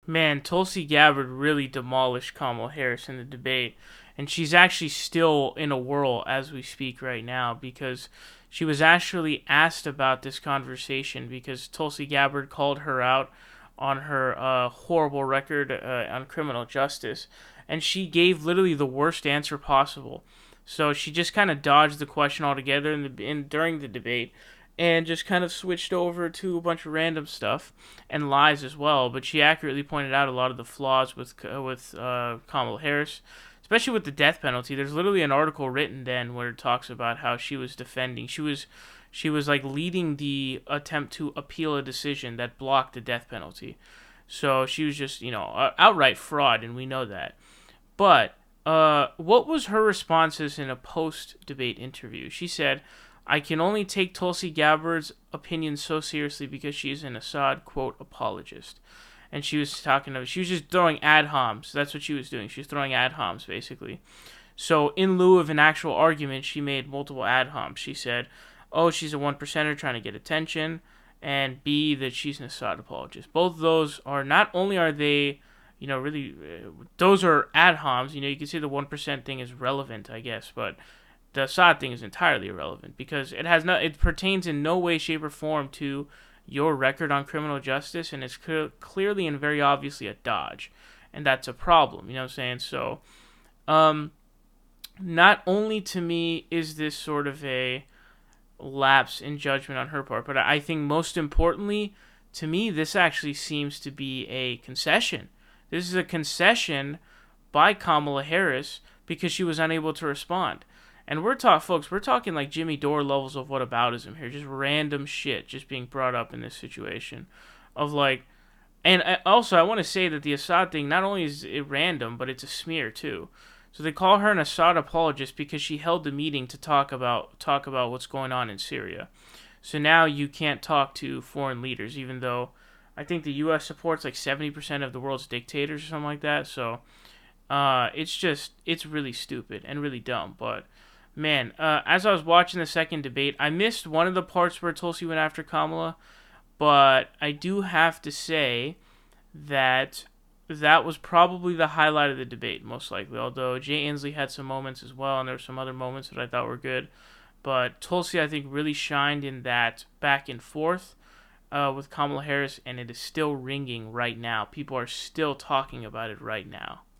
Man, Tulsi Gabbard really demolished Kamala Harris in the debate, and she's actually still in a whirl as we speak right now because she was actually asked about this conversation because Tulsi Gabbard called her out on her horrible record on criminal justice, and she gave literally the worst answer possible. So she just kind of dodged the question altogether during the debate, and just kind of switched over to a bunch of random stuff and lies as well. But she accurately pointed out a lot of the flaws with Kamala Harris, especially with the death penalty. There's literally an article written then where it talks about how she was defending. She was like leading the attempt to appeal a decision that blocked the death penalty. So she was just outright fraud, and we know that. But what was her responses in a post-debate interview? She said, "I can only take Tulsi Gabbard's opinion so seriously because she is an Assad, quote, apologist." And she was she was just throwing ad homs. That's what she was doing. She was throwing ad homs, basically. So in lieu of an actual argument, she made multiple ad homs. She said, oh, she's a one percenter trying to get attention, and B, that she's an Assad apologist. Both of those are, not only are they really, those are ad homs. You can say the 1% thing is relevant, I guess, but the Assad thing is entirely irrelevant because it pertains in no way, shape, or form to your record on criminal justice, and it's clearly and very obviously a dodge, and that's a problem. You know what I'm saying? So, not only to me is this sort of a lapse in judgment on her part, but I think most importantly, to me, this actually seems to be a concession. This is a concession by Kamala Harris because she was unable to respond. And we're talking like Jimmy Dore levels of whataboutism here, just random shit just being brought up in this situation of like, and also I want to say that the Assad thing not only is it random, but it's a smear too. So they call her an Assad apologist because she held the meeting to talk about what's going on in Syria. So now you can't talk to foreign leaders, even though I think the U.S. supports like 70% of the world's dictators or something like that. So it's really stupid and really dumb. But man, as I was watching the second debate, I missed one of the parts where Tulsi went after Kamala, but I do have to say that was probably the highlight of the debate, most likely. Although Jay Inslee had some moments as well, and there were some other moments that I thought were good. But Tulsi, I think, really shined in that back and forth with Kamala Harris, and it is still ringing right now. People are still talking about it right now.